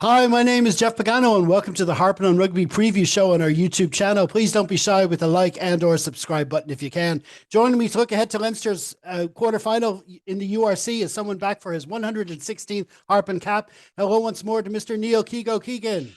Hi, my name is Jeff Pagano, and welcome to the Harping on Rugby preview show on our YouTube channel. Please don't be shy with a like and/or subscribe button if you can. Joining me to look ahead to Leinster's quarterfinal in the URC is someone back for his 116th Harping cap. Hello once more to Mr. Neil KEEGO Keegan.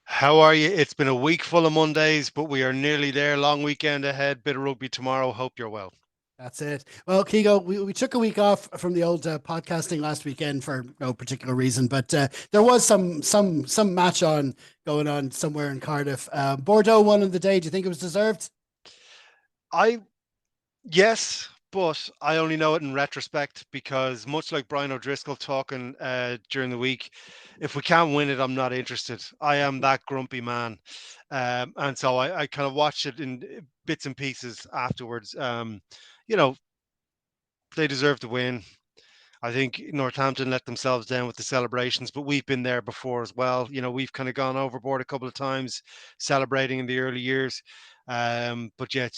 How are you? It's been a week full of Mondays, but we are nearly there. Long weekend ahead. Bit of rugby tomorrow. Hope you're well. That's it. Well, KEEGO, we took a week off from the old podcasting last weekend for no particular reason, but there was some match on going on somewhere in Cardiff. Bordeaux won on the day. Do you think it was deserved? I Yes, but I only know it in retrospect because much like Brian O'Driscoll talking during the week, if we can't win it, I'm not interested. I am that grumpy man, and so I kind of watched it in bits and pieces afterwards. You know, they deserve to win. I think Northampton let themselves down with the celebrations, but we've been there before as well. We've kind of gone overboard a couple of times celebrating in the early years. But yeah,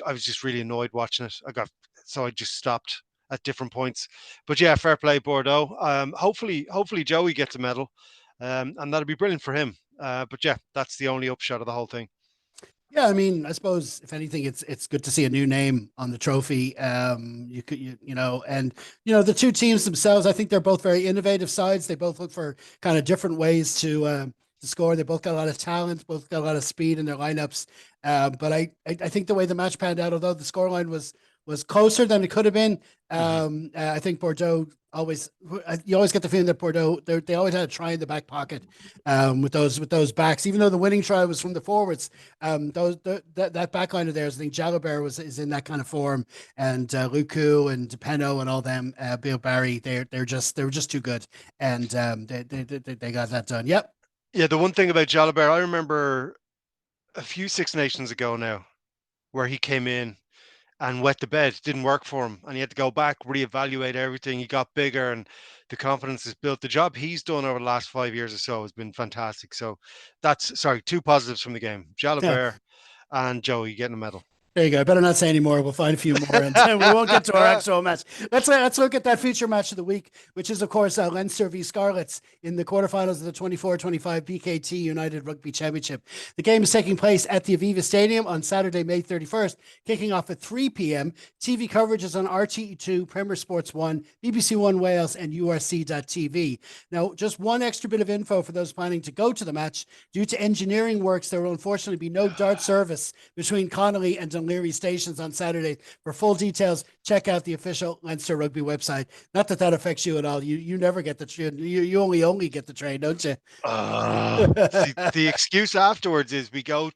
I was just really annoyed watching it. So I just stopped at different points. But yeah, fair play, Bordeaux. Hopefully Joey gets a medal, and that'll be brilliant for him. But yeah, that's the only upshot of the whole thing. Yeah, I mean, I suppose if anything, it's good to see a new name on the trophy. You could and the two teams themselves, I think they're both very innovative sides. They both look for kind of different ways to score. They both got a lot of talent, both got a lot of speed in their lineups. But I think the way the match panned out, although the scoreline was closer than it could have been, I think Bordeaux always you always get the feeling that Bordeaux they always had a try in the back pocket with those backs, even though the winning try was from the forwards. That back line of theirs, I think Jalabert is in that kind of form, and Luku and Peno and all them, Bill Barry, they were just too good, and they got that done. Yep. Yeah, the one thing about Jalabert, I remember a few Six Nations ago now, where he came in and wet the bed. Didn't work for him, and he had to go back, reevaluate everything. He got bigger, and the confidence is built. The job he's done over the last 5 years or so has been fantastic. So that's sorry, two positives from the game: Yeah. Jalabert and Joey getting a medal. There you go. I better not say any more. We'll find a few more, and then we won't get to our actual match. Let's look at that feature match of the week, which is, of course, Leinster v Scarlets in the quarterfinals of the 24-25 BKT United Rugby Championship. The game is taking place at the Aviva Stadium on Saturday, May 31st, kicking off at 3 p.m. TV coverage is on RTE2, Premier Sports 1, BBC One Wales, and URC.tv. Now, just one extra bit of info for those planning to go to the match. Due to engineering works, there will unfortunately be no dart service between Connolly and Dunleary stations on Saturday. For full details, check out the official Leinster Rugby website. Not that affects you at all. You never get the train. You only get the train, don't you? See, the excuse afterwards is we go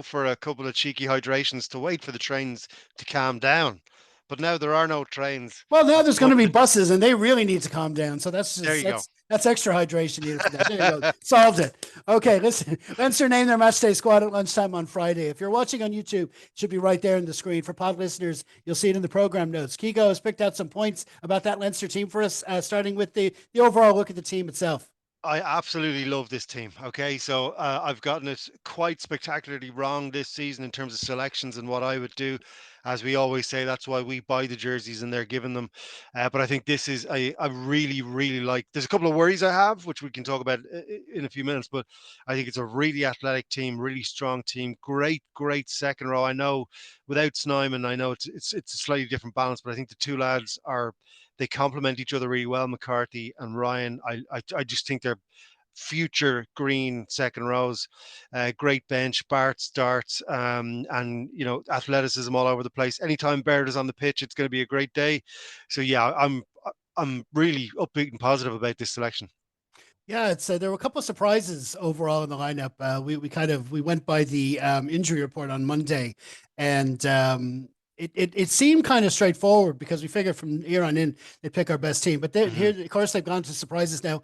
for a couple of cheeky hydrations to wait for the trains to calm down. But now there are no trains. Well, now there's going to be buses, and they really need to calm down. So There you go. that's extra hydration needed for that. There you go. Solved it. Okay, listen. Leinster named their matchday squad at lunchtime on Friday. If you're watching on YouTube, it should be right there in the screen. For pod listeners, you'll see it in the program notes. KEEGO has picked out some points about that Leinster team for us, starting with the overall look at the team itself. I absolutely love this team. Okay, so I've gotten it quite spectacularly wrong this season in terms of selections and what I would do. As we always say, that's why we buy the jerseys and they're giving them. But I think this is I really, really like. There's a couple of worries I have, which we can talk about in a few minutes. But I think it's a really athletic team, really strong team, great second row. I know without Snyman, I know it's a slightly different balance, but I think the two lads are they complement each other really well. McCarthy and Ryan, I just think they're future green second rows. Great bench, Barrett starts, and athleticism all over the place. Anytime Baird is on the pitch, it's going to be a great day. So yeah, I'm really upbeat and positive about this selection. Yeah, it's there were a couple of surprises overall in the lineup. We went by the injury report on Monday, and it seemed kind of straightforward because we figured from here on in they pick our best team. But here, of course, they've gone to surprises now.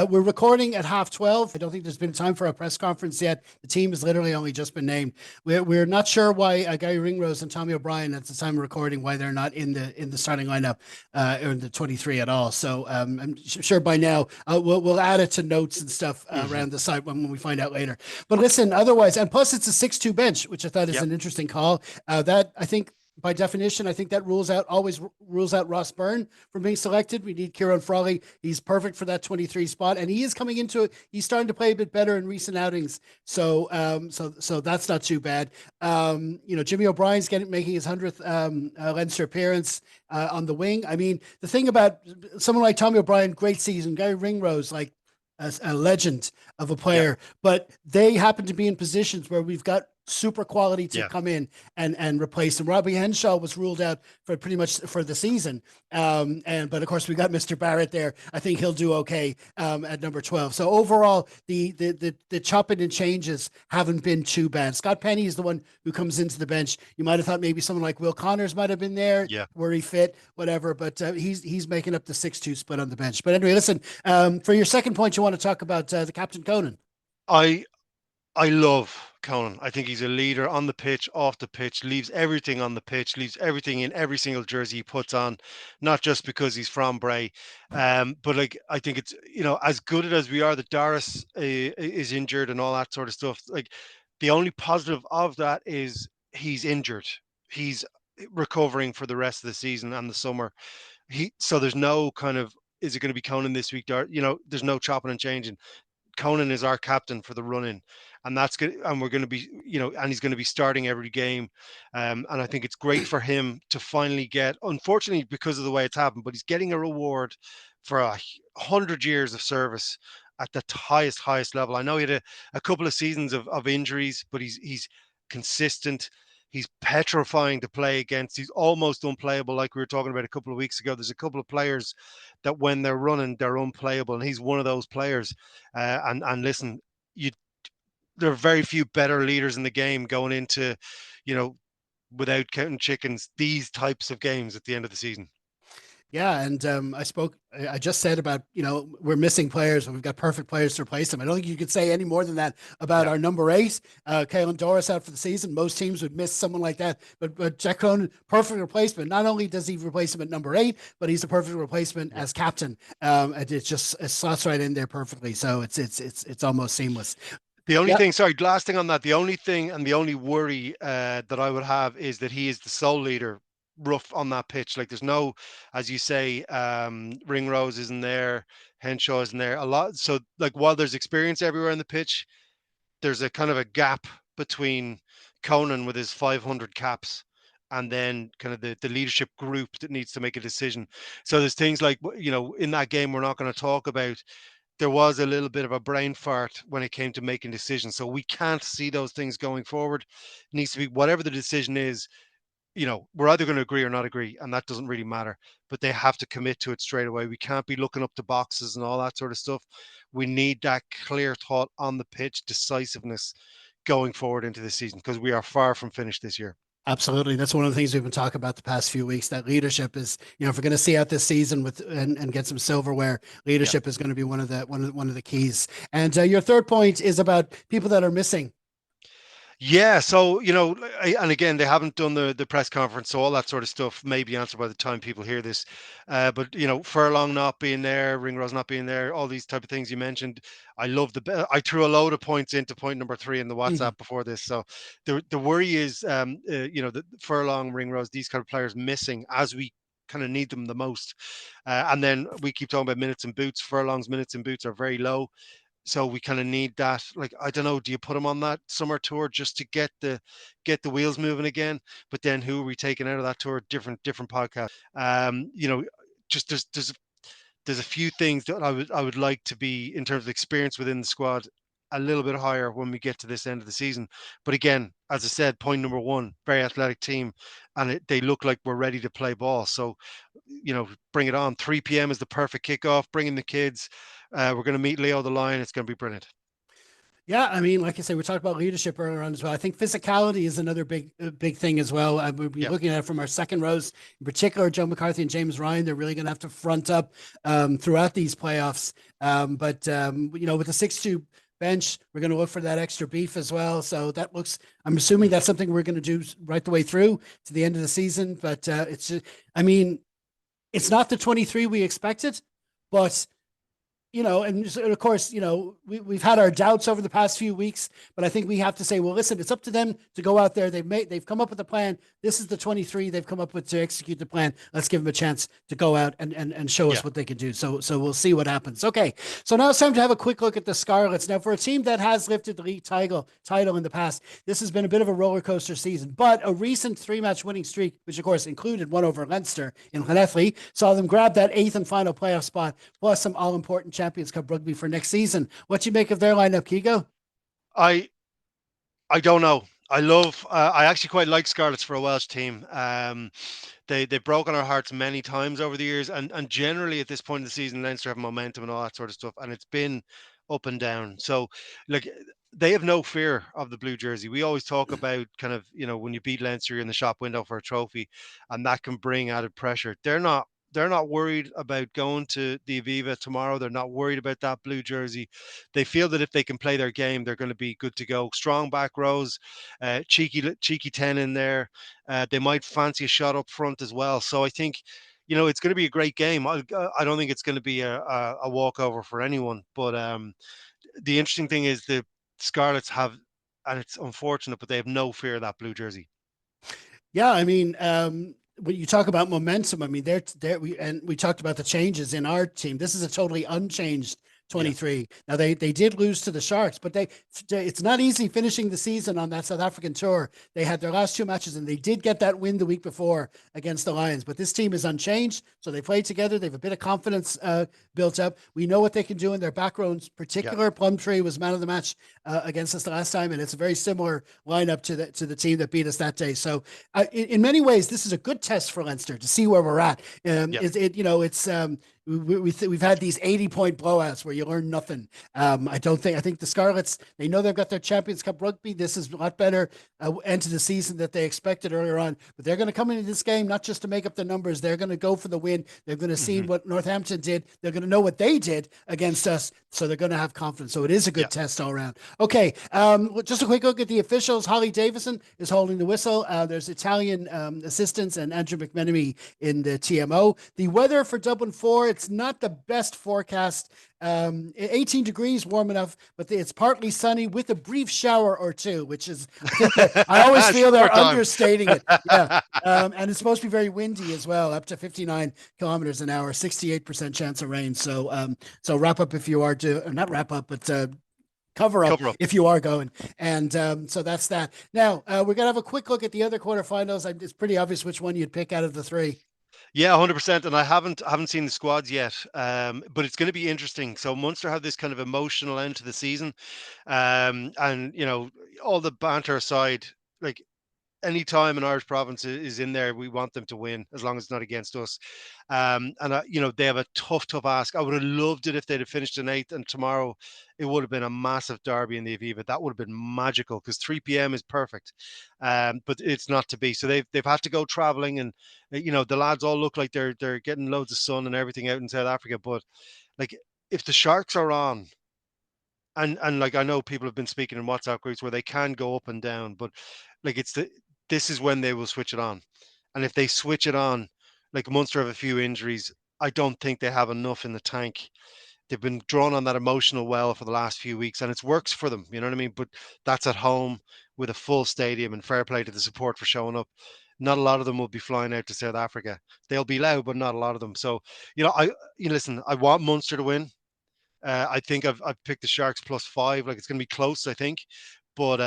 We're recording at 12:30. I don't think there's been time for a press conference yet. The team has literally only just been named. We're not sure why Gary Ringrose and Tommy O'Brien at the time of recording why they're not in the starting lineup or in the 23 at all. So I'm sure by now we'll add it to notes and stuff around the site when we find out later. But listen, otherwise, and plus it's a 6-2 bench, which I thought is an interesting call. That I think by definition, I think that always rules out Ross Byrne from being selected. We need Ciarán Frawley. He's perfect for that 23 spot, and he is coming into it. He's starting to play a bit better in recent outings. So that's not too bad. Jimmy O'Brien's making his 100th Leinster appearance on the wing. I mean, the thing about someone like Tommy O'Brien, great season. Gary Ringrose, like a legend of a player, but they happen to be in positions where we've got super quality to come in and replace him. Robbie Henshaw was ruled out for pretty much for the season. But of course we got Mr. Barrett there. I think he'll do okay at number 12. So overall, the chopping and changes haven't been too bad. Scott Penny is the one who comes into the bench. You might have thought maybe someone like Will Connors might have been there where he fit, whatever, but he's making up the 6-2 split on the bench. But anyway, listen, for your second point, you want to talk about the captain Conan. I love Conan. I think he's a leader on the pitch, off the pitch, leaves everything on the pitch, leaves everything in every single jersey he puts on, not just because he's from Bray. But like, I think it's, as good as we are that Doris is injured and all that sort of stuff, like the only positive of that is he's injured. He's recovering for the rest of the season and the summer. So there's no kind of, is it going to be Conan this week? There's no chopping and changing. Conan is our captain for the run-in, and that's good. And we're going to be, and he's going to be starting every game. And I think it's great for him to finally get, unfortunately, because of the way it's happened, but he's getting a reward for 100 years of service at the highest level. I know he had a couple of seasons of injuries, but he's consistent. He's petrifying to play against. He's almost unplayable, like we were talking about a couple of weeks ago. There's a couple of players that when they're running, they're unplayable, and he's one of those players. And listen, there are very few better leaders in the game going into, without counting chickens, these types of games at the end of the season. Yeah, and I just said about, we're missing players and we've got perfect players to replace them. I don't think you could say any more than that about our number 8, Caelan Doris out for the season. Most teams would miss someone like that, but Jack Conan, perfect replacement. Not only does he replace him at number 8, but he's a perfect replacement as captain. And it slots right in there perfectly. So it's almost seamless. The only thing, last thing on that, the only thing and the only worry that I would have is that he is the sole leader rough on that pitch. Like there's no, as you say, Ringrose isn't there, Henshaw isn't there a lot. So like while there's experience everywhere on the pitch, there's a kind of a gap between Conan with his 500 caps and then kind of the leadership group that needs to make a decision. So there's things like, in that game we're not going to talk about, there was a little bit of a brain fart when it came to making decisions. So we can't see those things going forward. It needs to be whatever the decision is, we're either going to agree or not agree, and that doesn't really matter, but they have to commit to it straight away. We can't be looking up the boxes and all that sort of stuff. We need that clear thought on the pitch, decisiveness going forward into the season, because we are far from finished this year. Absolutely. That's one of the things we've been talking about the past few weeks. That leadership is, if we're going to see out this season with and get some silverware, leadership is going to be one of the keys. And your third point is about people that are missing. Yeah, so and again, they haven't done the press conference, so all that sort of stuff may be answered by the time people hear this. But Furlong not being there, Ringrose not being there, all these type of things you mentioned. I I threw a load of points into point number 3 in the WhatsApp before this. So the worry is, the Furlong, Ringrose, these kind of players missing as we kind of need them the most. And then we keep talking about minutes in boots. Furlong's minutes in boots are very low. So we kind of need that. Like, I don't know, do you put him on that summer tour just to get the wheels moving again? But then who are we taking out of that tour? Different podcast. Just there's a few things that I would like to be, in terms of experience within the squad, a little bit higher when we get to this end of the season. But again, as I said, point number 1, very athletic team, and they look like we're ready to play ball. So, bring it on. 3 p.m. is the perfect kickoff. Bring in the kids. We're going to meet Leo the Lion. It's going to be brilliant. Yeah, I mean, like I say, we talked about leadership earlier on as well. I think physicality is another big thing as well. We'll be looking at it from our second rows, in particular, Joe McCarthy and James Ryan. They're really going to have to front up throughout these playoffs. But with the 6-2 bench, we're going to look for that extra beef as well. So I'm assuming that's something we're going to do right the way through to the end of the season. But it's not the 23 we expected, but and of course, we've had our doubts over the past few weeks, but I think we have to say, well, listen, it's up to them to go out there. They've come up with a plan. This is the 23 they've come up with to execute the plan. Let's give them a chance to go out and show us what they can do. So we'll see what happens. Okay, so now it's time to have a quick look at the Scarlets. Now, for a team that has lifted the league title in the past, this has been a bit of a roller coaster season, but a recent 3-match winning streak, which of course included one over Leinster in Llanelli, saw them grab that 8th and final playoff spot, plus some all-important Champions Cup rugby for next season. What you make of their lineup, KEEGO? I don't know. I actually quite like Scarlets for a Welsh team. They've broken our hearts many times over the years, and generally at this point in the season, Leinster have momentum and all that sort of stuff, and it's been up and down. So, like, they have no fear of the blue jersey. We always talk about kind of, when you beat Leinster, you're in the shop window for a trophy, and that can bring added pressure. They're not worried about going to the Aviva tomorrow. They're not worried about that blue jersey. They feel that if they can play their game, they're going to be good to go. Strong back rows, cheeky 10 in there. They might fancy a shot up front as well. So I think, it's going to be a great game. I don't think it's going to be a walkover for anyone. But the interesting thing is the Scarlets have, and it's unfortunate, but they have no fear of that blue jersey. Yeah, I mean, when you talk about momentum, I mean, we talked about the changes in our team. This is a totally unchanged 23. Yeah. Now they did lose to the Sharks, but it's not easy finishing the season on that South African tour. They had their last 2 matches and they did get that win the week before against the Lions, but this team is unchanged. So they play together. They have a bit of confidence built up. We know what they can do in their back row in particular. Yeah. Plumtree was man of the match against us the last time, and it's a very similar lineup to the team that beat us that day. So in many ways, this is a good test for Leinster to see where we're at. We've had these 80-point blowouts where you learn nothing. I think the Scarlets, they know they've got their Champions Cup rugby. This is a lot better end to the season that they expected earlier on, but they're going to come into this game not just to make up the numbers. They're going to go for the win. They're going to see what Northampton did. They're going to know what they did against us, so they're going to have confidence. So it is a good test all around. Okay, just a quick look at the officials. Holly Davison is holding the whistle. There's Italian assistants and Andrew McMenemy in the TMO. The weather for Dublin 4, it's not the best forecast. 18 degrees, warm enough, but it's partly sunny with a brief shower or two, which is, I always feel they're understating it. Yeah. And it's supposed to be very windy as well, up to 59 kilometers an hour, 68% chance of rain. So, wrap up if you are not wrap up, but cover up if you are going. And so that's that. Now, we're going to have a quick look at the other quarterfinals. It's pretty obvious which one you'd pick out of the 3. Yeah, 100%. And I haven't seen the squads yet, but it's going to be interesting. So Munster have this kind of emotional end to the season, and all the banter aside, like, any time an Irish province is in there, we want them to win as long as it's not against us. And they have a tough ask. I would have loved it if they'd have finished in 8th, and tomorrow it would have been a massive derby in the Aviva. That would have been magical because 3 p.m. is perfect. But it's not to be. So they've had to go traveling, and the lads all look like they're getting loads of sun and everything out in South Africa. But like, if the Sharks are on, and like, I know people have been speaking in WhatsApp groups where they can go up and down, but like, this is when they will switch it on. And if they switch it on, like, Munster have a few injuries, I don't think they have enough in the tank. They've been drawn on that emotional well for the last few weeks, and it works for them, you know what I mean? But that's at home with a full stadium, and fair play to the support for showing up. Not a lot of them will be flying out to South Africa. They'll be loud, but not a lot of them. So, listen, I want Munster to win. I think I've picked the Sharks +5. Like, it's going to be close, I think. But,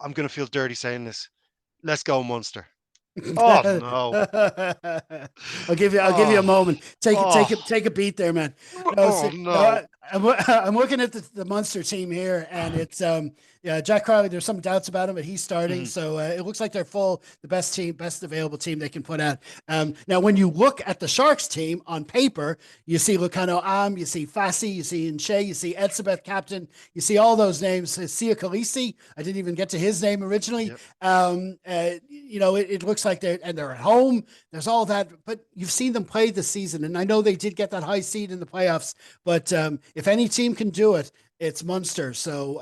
I'm going to feel dirty saying this. Let's go, Munster. Oh no! I'll give you a moment. Take a beat there, man. No. I'm looking at the Munster team here, and it's Jack Crowley. There's some doubts about him, but he's starting, so it looks like they're the best available team they can put out. Now, when you look at the Sharks team on paper, you see Lucano you see Fassi, you see Nche, you see Edsabeth captain, you see all those names. Sia Khaleesi, I didn't even get to his name originally. Yep. It looks like they're at home. There's all that, but you've seen them play this season, and I know they did get that high seed in the playoffs. But if any team can do it, it's Munster. So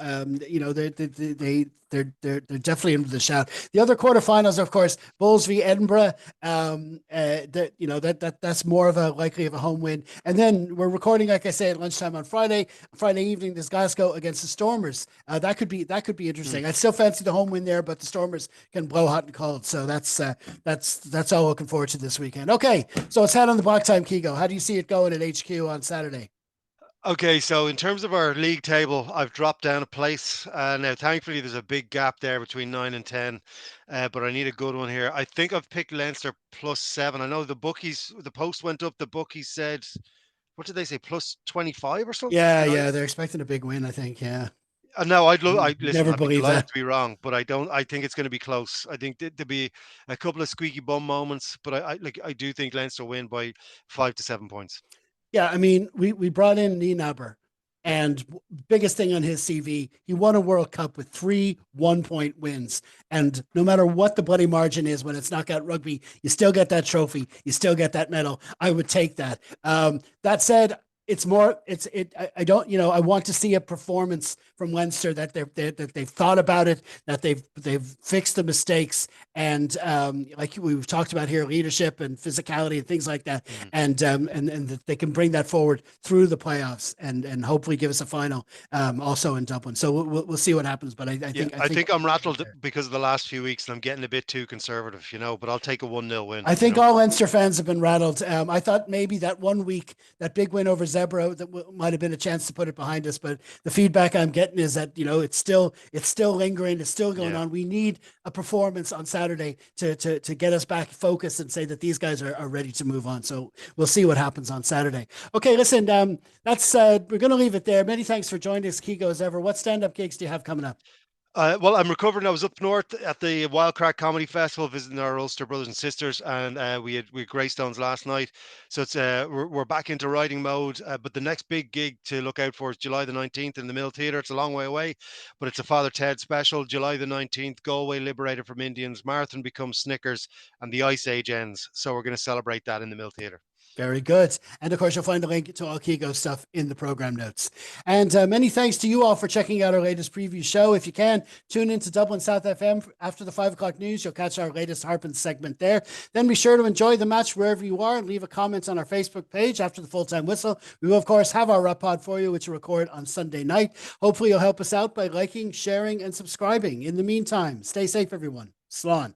they're definitely into the shout. The other quarterfinals, of course, Bulls v Edinburgh. That's more of a likely of a home win. And then we're recording, like I say, at lunchtime on Friday evening. There's Glasgow against the Stormers. That could be interesting. I still fancy the home win there, but the Stormers can blow hot and cold. So that's all looking forward to this weekend. Okay, so it's head on the block time, KEEGO. How do you see it going at HQ on Saturday? Okay, so in terms of our league table, I've dropped down a place. Now, thankfully, there's a big gap there between 9 and 10, but I need a good one here. I think I've picked Leinster +7. I know the bookies, the post went up. The bookies said, what did they say, +25 or something? Yeah, they're expecting a big win, I think. Yeah. No, I'd love. I listen. Never I'd be believe delighted that. to be wrong, but I don't. I think it's going to be close. I think there'll be a couple of squeaky bum moments, but I do think Leinster win by 5 to 7 points. Yeah, I mean, we brought in Nienaber, and biggest thing on his CV, he won a World Cup with 3 1-point wins. And no matter what the bloody margin is, when it's knockout rugby, you still get that trophy, you still get that medal. I would take that. That said, it's more. I don't. I want to see a performance from Leinster that they've thought about it, that they've fixed the mistakes, and like we've talked about here, leadership and physicality and things like that, and that they can bring that forward through the playoffs and hopefully give us a final also in Dublin. So we'll see what happens. But I think I'm rattled because of the last few weeks, and I'm getting a bit too conservative, but I'll take a 1-0 win. I think all Leinster fans have been rattled. I thought maybe that 1 week, that big win over Zebra, that might have been a chance to put it behind us, but the feedback I'm getting is that it's still lingering, it's still going on. We need a performance on Saturday to get us back focused and say that these guys are ready to move on. So we'll see what happens on Saturday. Okay, listen, that's we're going to leave it there. Many thanks for joining us, KEEGO, as ever. What stand-up gigs do you have coming up? Well, I'm recovering. I was up north at the Wildcrack Comedy Festival visiting our Ulster brothers and sisters, and we had Greystones last night. So it's we're back into writing mode. But the next big gig to look out for is July the 19th in the Mill Theatre. It's a long way away, but it's a Father Ted special. July the 19th, Galway liberated from Indians, Marathon becomes Snickers, and the Ice Age ends. So we're going to celebrate that in the Mill Theatre. Very good. And of course, you'll find a link to all KEEGO stuff in the program notes. And many thanks to you all for checking out our latest preview show. If you can, tune into Dublin South FM after the 5 o'clock news. You'll catch our latest Harpin segment there. Then be sure to enjoy the match wherever you are and leave a comment on our Facebook page after the full-time whistle. We will, of course, have our Rep Pod for you, which will record on Sunday night. Hopefully, you'll help us out by liking, sharing, and subscribing. In the meantime, stay safe, everyone. Slán.